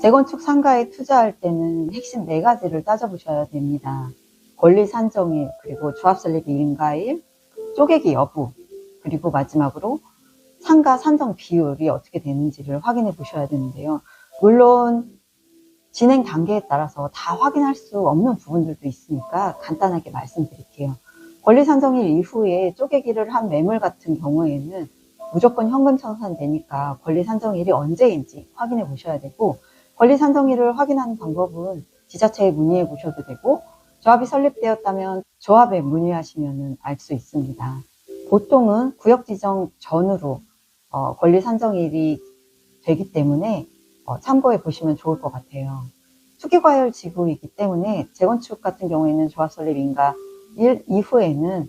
재건축 상가에 투자할 때는 핵심 4가지를 따져보셔야 됩니다. 권리 산정일, 그리고 조합 설립 인가일, 쪼개기 여부, 그리고 마지막으로 상가 산정 비율이 어떻게 되는지를 확인해 보셔야 되는데요. 물론 진행 단계에 따라서 다 확인할 수 없는 부분들도 있으니까 간단하게 말씀드릴게요. 권리 산정일 이후에 쪼개기를 한 매물 같은 경우에는 무조건 현금 청산되니까 권리 산정일이 언제인지 확인해 보셔야 되고, 권리 산정일을 확인하는 방법은 지자체에 문의해 보셔도 되고, 조합이 설립되었다면 조합에 문의하시면 알 수 있습니다. 보통은 구역 지정 전후로 권리 산정일이 되기 때문에 참고해 보시면 좋을 것 같아요. 투기과열 지구이기 때문에 재건축 같은 경우에는 조합 설립 인가 일 이후에는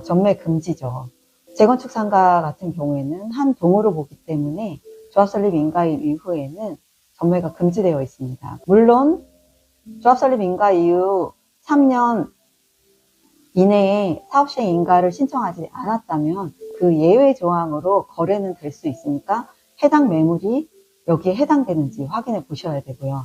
전매 금지죠. 재건축 상가 같은 경우에는 한 동으로 보기 때문에 조합 설립 인가일 이후에는 전매가 금지되어 있습니다. 물론 조합 설립 인가 이후 3년 이내에 사업시행 인가를 신청하지 않았다면 그 예외 조항으로 거래는 될 수 있으니까 해당 매물이 여기에 해당되는지 확인해 보셔야 되고요.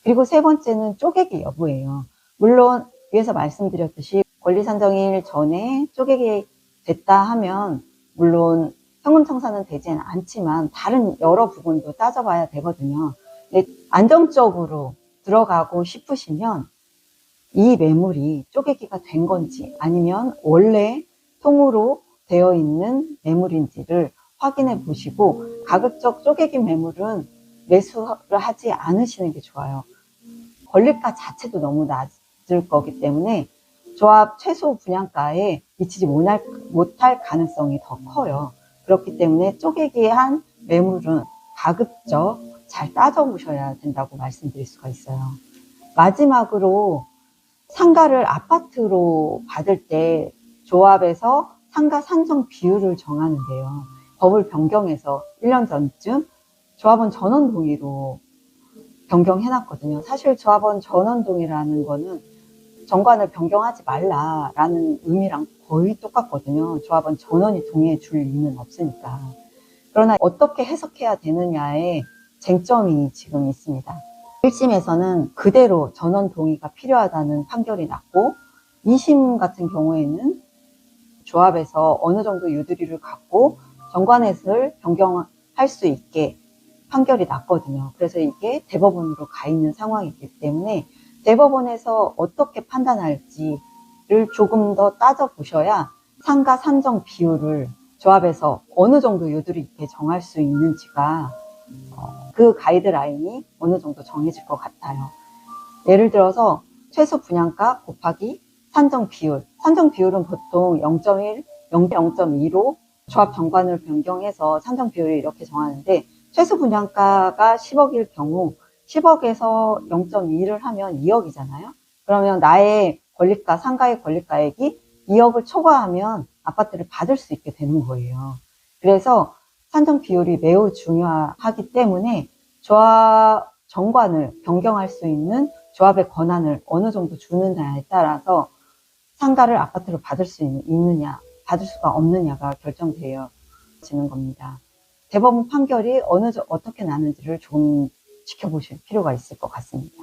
그리고 세 번째는 쪼개기 여부예요. 물론 위에서 말씀드렸듯이 권리 산정일 전에 쪼개기 됐다 하면 물론 현금 청산은 되지는 않지만 다른 여러 부분도 따져봐야 되거든요. 근데 안정적으로 들어가고 싶으시면 이 매물이 쪼개기가 된 건지 아니면 원래 통으로 되어 있는 매물인지를 확인해 보시고, 가급적 쪼개기 매물은 매수를 하지 않으시는 게 좋아요. 권리가 자체도 너무 낮을 거기 때문에 조합 최소 분양가에 미치지 못할 가능성이 더 커요. 그렇기 때문에 쪼개기한 매물은 가급적 잘 따져보셔야 된다고 말씀드릴 수가 있어요. 마지막으로 상가를 아파트로 받을 때 조합에서 상가 산정 비율을 정하는데요. 법을 변경해서 1년 전쯤 조합원 전원 동의로 변경해놨거든요. 사실 조합원 전원 동의라는 거는 정관을 변경하지 말라라는 의미랑 거의 똑같거든요. 조합원 전원이 동의해 줄 리는 없으니까. 그러나 어떻게 해석해야 되느냐에 쟁점이 지금 있습니다. 1심에서는 그대로 전원 동의가 필요하다는 판결이 났고, 2심 같은 경우에는 조합에서 어느 정도 유도리를 갖고 정관넷을 변경할 수 있게 판결이 났거든요. 그래서 이게 대법원으로 가 있는 상황이기 때문에 대법원에서 어떻게 판단할지를 조금 더 따져보셔야 상가 산정 비율을 조합에서 어느 정도 유도리 있게 정할 수 있는지가 그 가이드라인이 어느 정도 정해질 것 같아요. 예를 들어서 최소 분양가 곱하기 산정 비율. 산정 비율은 보통 0.1, 0.2로 조합 정관을 변경해서 산정 비율을 이렇게 정하는데, 최소 분양가가 10억일 경우 10억에서 0.2를 하면 2억이잖아요. 그러면 나의 권리가, 상가의 권리가액이 2억을 초과하면 아파트를 받을 수 있게 되는 거예요. 그래서 산정 비율이 매우 중요하기 때문에 조합 정관을 변경할 수 있는 조합의 권한을 어느 정도 주느냐에 따라서 상가를 아파트로 받을 수 있느냐, 받을 수가 없느냐가 결정되어지는 겁니다. 대법원 판결이 어떻게 나는지를 좀 지켜보실 필요가 있을 것 같습니다.